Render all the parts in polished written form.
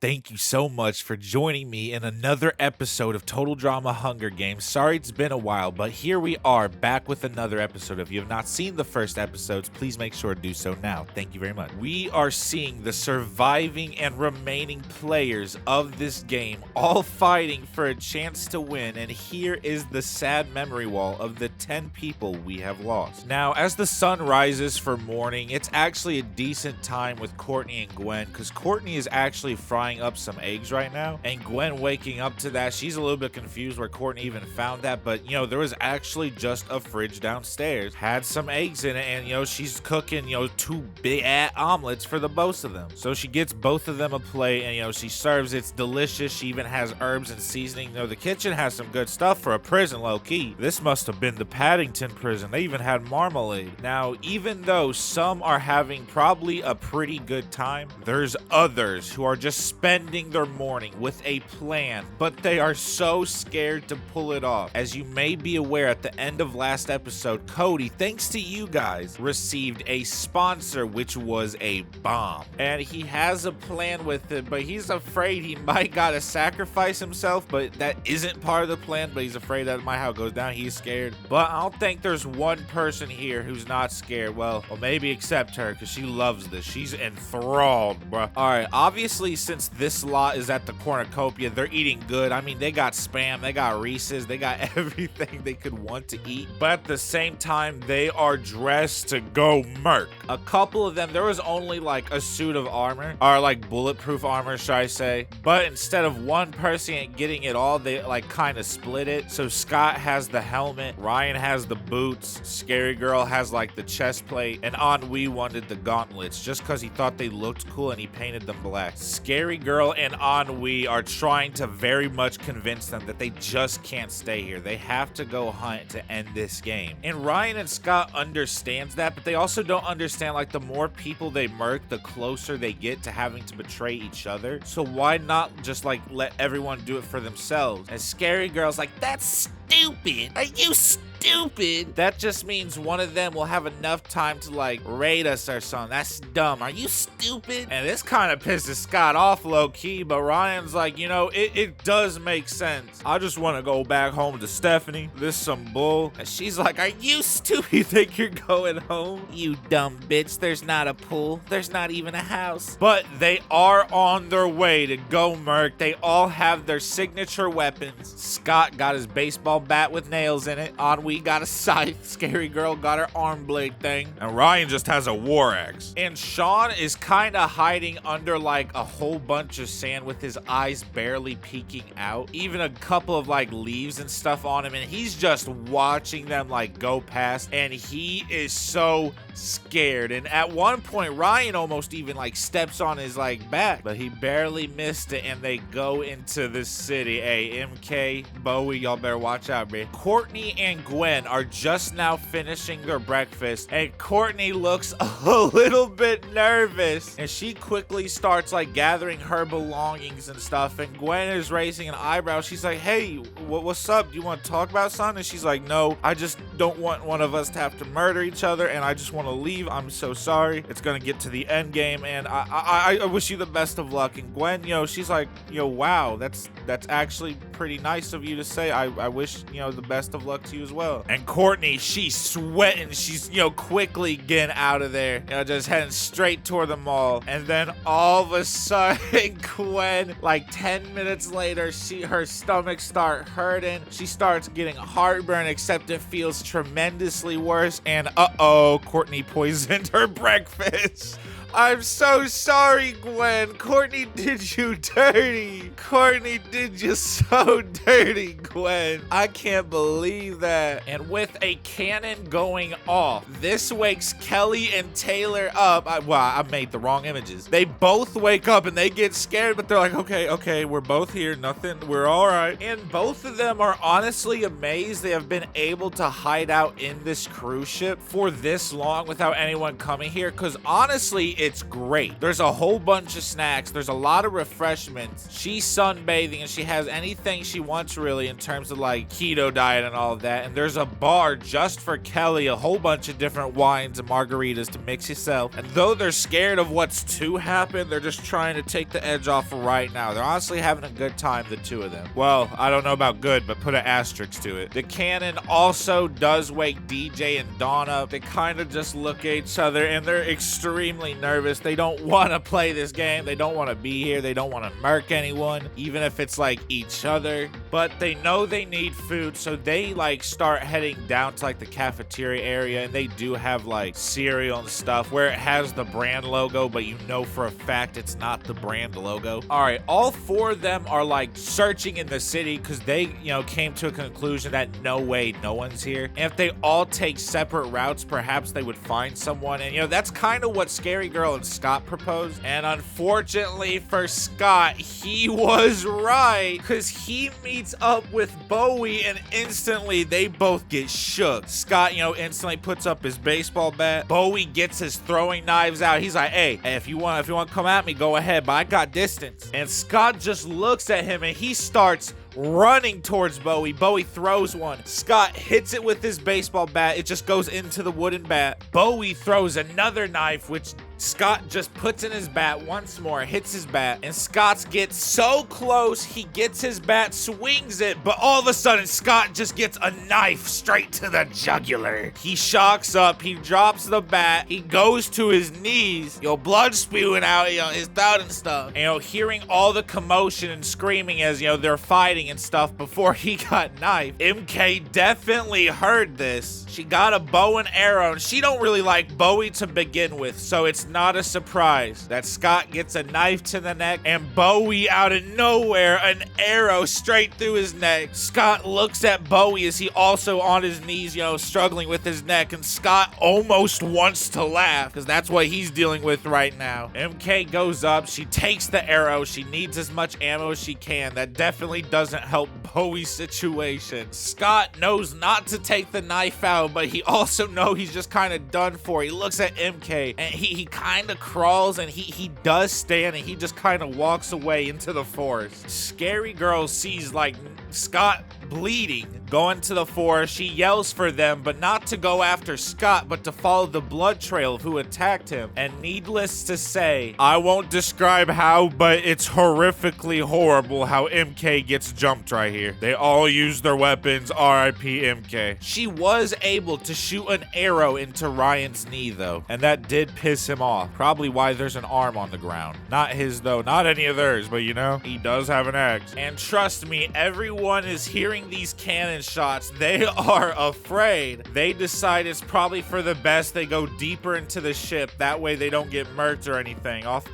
Thank you so much for joining me in another episode of Total Drama Hunger Games. Sorry it's been a while, but here we are back with another episode. If you have not seen the first episodes, please make sure to do so now. Thank you very much. We are seeing the surviving and remaining players of this game all fighting for a chance to win, and here is the sad memory wall of the 10 people we have lost. Now, as the sun rises for morning, it's actually a decent time with Courtney and Gwen, because Courtney is actually frying up some eggs right now, and Gwen waking up to that. She's a little bit confused where Courtney even found that, but there was actually just a fridge downstairs, had some eggs in it, and she's cooking 2 big omelets for the both of them. So she gets both of them a plate, and she serves. It's delicious. She even has herbs and seasoning. The kitchen has some good stuff for a prison, low-key. This must have been the Paddington prison. They even had marmalade. Now, even though some are having probably a pretty good time, there's others who are just spending their morning with a plan, but they are so scared to pull it off. As you may be aware, at the end of last episode, Cody, thanks to you guys, received a sponsor, which was a bomb. And he has a plan with it, but he's afraid he might gotta sacrifice himself, but that isn't part of the plan, but he's afraid that might how it goes down. He's scared. But I don't think there's one person here who's not scared. Well, maybe except her, because she loves this. She's enthralled, bruh. Alright, obviously, since this lot is at the cornucopia, they're eating good. I mean, they got Spam, they got Reese's, they got everything they could want to eat, but at the same time, they are dressed to go murk. A couple of them, there was only like a suit of armor, or like bulletproof armor, should I say, but instead of one person getting it all, they like kind of split it. So Scott has the helmet, Ryan has the boots, Scary Girl has like the chest plate, and Ennui wanted the gauntlets just because he thought they looked cool and he painted them black. Scary Girl and Ennui are trying to very much convince them that they just can't stay here. They have to go hunt to end this game. And Ryan and Scott understands that, but they also don't understand like the more people they murk, the closer they get to having to betray each other. So why not just like let everyone do it for themselves? And Scary Girl's like, that's stupid. Are you stupid? That just means one of them will have enough time to like raid us or something. That's dumb. Are you stupid? And this kind of pisses Scott off low-key, but Ryan's like, it does make sense. I just want to go back home to Stephanie. This some bull. And she's like, are you stupid? You think you're going home? You dumb bitch. There's not a pool. There's not even a house. But they are on their way to go murk. They all have their signature weapons. Scott got his baseball bat with nails in it. Ennui got a scythe. Scary Girl got her arm blade thing. And Ryan just has a war axe. And Sean is kind of hiding under like a whole bunch of sand with his eyes barely peeking out. Even a couple of like leaves and stuff on him. And he's just watching them like go past. And he is so scared. And at one point, Ryan almost even like steps on his like back. But he barely missed it. And they go into the city. Hey, MK, Bowie, y'all better watch out, man. Courtney and Gwen are just now finishing their breakfast, and Courtney looks a little bit nervous, and she quickly starts like gathering her belongings and stuff, and Gwen is raising an eyebrow. She's like, hey, what's up? Do you want to talk about something? And she's like, no, I just don't want one of us to have to murder each other, and I just want to leave. I'm so sorry. It's gonna get to the end game, and I wish you the best of luck. And Gwen, she's like, wow, that's actually pretty nice of you to say. I wish, the best of luck to you as well. And Courtney, she's sweating. She's, quickly getting out of there, just heading straight toward the mall. And then all of a sudden, Gwen, like 10 minutes later, her stomach starts hurting. She starts getting heartburn, except it feels tremendously worse. And Courtney poisoned her breakfast. I'm so sorry, Gwen. Courtney did you dirty. Courtney did you so dirty, Gwen. I can't believe that. And with a cannon going off, this wakes Kelly and Taylor up. I made the wrong images. They both wake up and they get scared, but they're like, okay, we're both here. Nothing, we're all right. And both of them are honestly amazed they have been able to hide out in this cruise ship for this long without anyone coming here, because honestly, it's great. There's a whole bunch of snacks. There's a lot of refreshments. She's sunbathing and she has anything she wants really in terms of like keto diet and all of that. And there's a bar just for Kelly, a whole bunch of different wines and margaritas to mix yourself. And though they're scared of what's to happen, they're just trying to take the edge off right now. They're honestly having a good time, the two of them. Well, I don't know about good, but put an asterisk to it. The cannon also does wake DJ and Dawn up. They kind of just look at each other and they're extremely nervous. They don't want to play this game. They don't want to be here. They don't want to murk anyone, even if it's like each other. But they know they need food, so they like start heading down to like the cafeteria area, and they do have like cereal and stuff where it has the brand logo, but you know for a fact it's not the brand logo. All right, all four of them are like searching in the city because they, came to a conclusion that no way, no one's here. And if they all take separate routes, perhaps they would find someone. And that's kind of what Scary Girl and Scott proposed. And unfortunately for Scott, he was right, because he meets up with Bowie and instantly they both get shook. Scott, instantly puts up his baseball bat. Bowie gets his throwing knives out. He's like, hey, if you want to come at me, go ahead, but I got distance. And Scott just looks at him and he starts running towards Bowie. Bowie throws one. Scott hits it with his baseball bat. It just goes into the wooden bat. Bowie throws another knife, which Scott just puts in his bat once more, hits his bat, and Scott gets so close, he gets his bat, swings it, but all of a sudden, Scott just gets a knife straight to the jugular. He shocks up, he drops the bat, he goes to his knees, blood spewing out, his throat and stuff. And, hearing all the commotion and screaming as, they're fighting and stuff before he got knifed. MK definitely heard this. She got a bow and arrow, and she don't really like Bowie to begin with, so it's not a surprise that Scott gets a knife to the neck and Bowie out of nowhere, an arrow straight through his neck. Scott looks at Bowie as he also on his knees, struggling with his neck, and Scott almost wants to laugh because that's what he's dealing with right now. MK goes up, she takes the arrow, she needs as much ammo as she can. That definitely doesn't help Bowie's situation. Scott knows not to take the knife out, but he also knows he's just kind of done for. He looks at MK and he kind of crawls and he does stand and he just kind of walks away into the forest. Scary Girl sees like Scott bleeding, going to the forest. She yells for them, but not to go after Scott, but to follow the blood trail of who attacked him. And needless to say, I won't describe how, but it's horrifically horrible how MK gets jumped right here. They all use their weapons, RIP MK. She was able to shoot an arrow into Ryan's knee though, and that did piss him off. Probably why there's an arm on the ground. Not his though, not any of theirs, but he does have an axe. And trust me, everyone is hearing these cannon shots. They are afraid. They decide it's probably for the best they go deeper into the ship. That way they don't get murked or anything off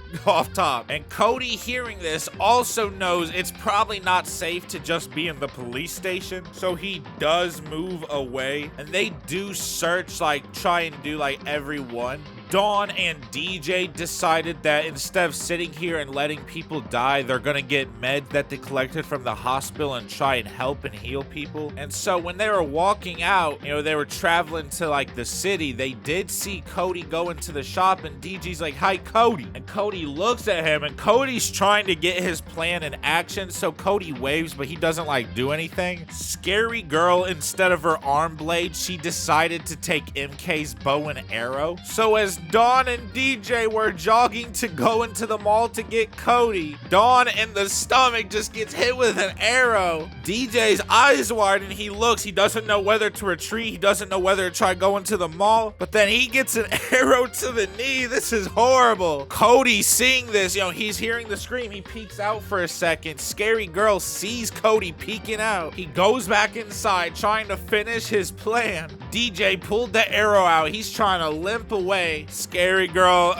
top. And Cody, hearing this, also knows it's probably not safe to just be in the police station. So he does move away. And they do search, try and do everyone. Dawn and DJ decided that instead of sitting here and letting people die, they're gonna get meds that they collected from the hospital and try and help and heal people. And so when they were walking out, they were traveling to the city, they did see Cody go into the shop and DJ's like, hi Cody. And Cody looks at him and Cody's trying to get his plan in action, so Cody waves, but he doesn't do anything. Scary Girl, instead of her arm blade, she decided to take MK's bow and arrow. So as Dawn and DJ were jogging to go into the mall to get Cody, Dawn in the stomach just gets hit with an arrow. DJ's eyes widen, he looks, he doesn't know whether to retreat, he doesn't know whether to try going to the mall, but then he gets an arrow to the knee. This is horrible. Cody seeing this, he's hearing the scream, he peeks out for a second. Scary Girl sees Cody peeking out. He goes back inside trying to finish his plan. DJ pulled the arrow out, he's trying to limp away. Scary Girl,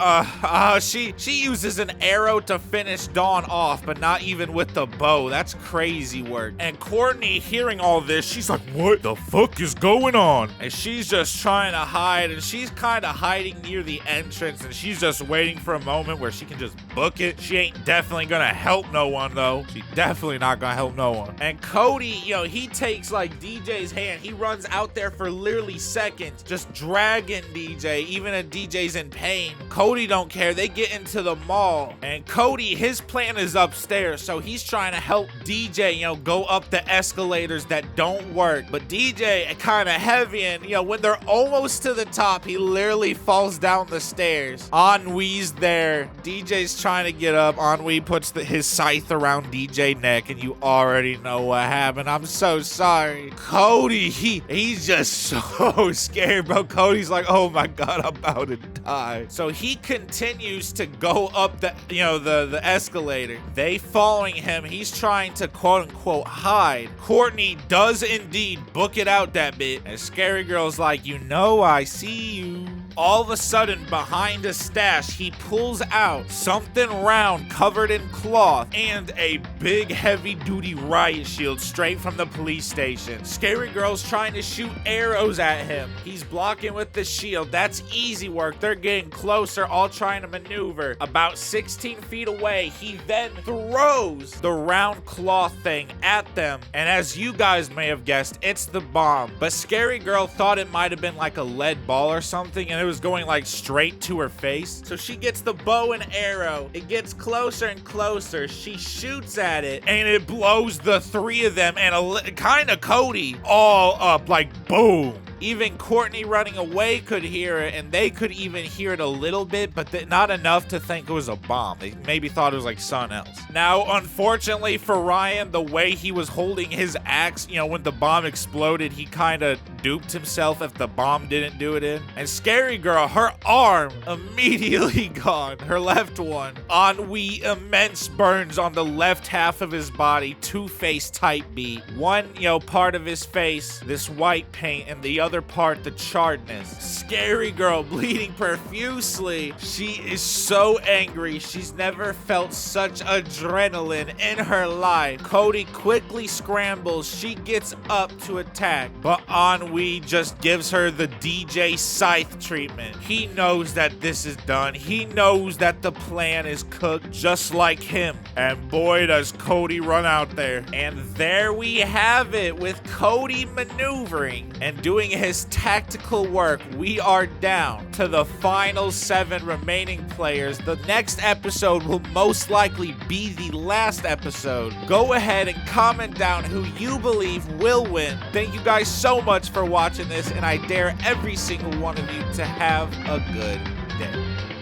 she uses an arrow to finish Dawn off, but not even with the bow. That's crazy work. And Courtney, hearing all this, she's like, what the fuck is going on? And she's just trying to hide, and she's kind of hiding near the entrance, and she's just waiting for a moment where she can just book it. She ain't definitely gonna help no one though. She definitely not gonna help no one. And Cody, he takes DJ's hand, he runs out there for literally literally seconds, just dragging DJ, even if DJ's in pain. Cody don't care. They get into the mall, and Cody, his plan is upstairs, so he's trying to help DJ, go up the escalators that don't work. But DJ kind of heavy, and when they're almost to the top, he literally falls down the stairs. Ennui's there. DJ's trying to get up. Ennui puts his scythe around DJ neck, and you already know what happened. I'm so sorry. Cody, he's just so scared, bro. Cody's like, oh my god, I'm about to die. So he continues to go up the escalator. They following him. He's trying to quote unquote hide. Courtney does indeed book it out that bit, and Scary Girl's like, I see you. All of a sudden, behind a stash, he pulls out something round covered in cloth and a big heavy-duty riot shield straight from the police station. Scary Girl's trying to shoot arrows at him. He's blocking with the shield. That's easy work. They're getting closer, all trying to maneuver. About 16 feet away, he then throws the round cloth thing at them. And as you guys may have guessed, it's the bomb. But Scary Girl thought it might have been like a lead ball or something, and it was going like straight to her face. So she gets the bow and arrow. It gets closer and closer. She shoots at it, and it blows the three of them and kind of Cody all up, like boom. Even Courtney running away could hear it, and they could even hear it a little bit, but not enough to think it was a bomb. They maybe thought it was like something else. Now, unfortunately for Ryan, the way he was holding his axe, when the bomb exploded, he kind of duped himself if the bomb didn't do it in. And Scary Girl, her arm immediately gone, her left one. Ennui immense burns on the left half of his body, two-face type beat. One, part of his face, this white paint, and the other part, the charredness. Scary Girl bleeding profusely. She is so angry. She's never felt such adrenaline in her life. Cody quickly scrambles. She gets up to attack, but Ennui just gives her the DJ scythe treatment. He knows that this is done. He knows that the plan is cooked, just like him. And boy, does Cody run out there. And there we have it, with Cody maneuvering and doing his tactical work. We are down to the final 7 remaining players. The next episode will most likely be the last episode. Go ahead and comment down who you believe will win. Thank you guys so much for watching this, and I dare every single one of you to have a good day.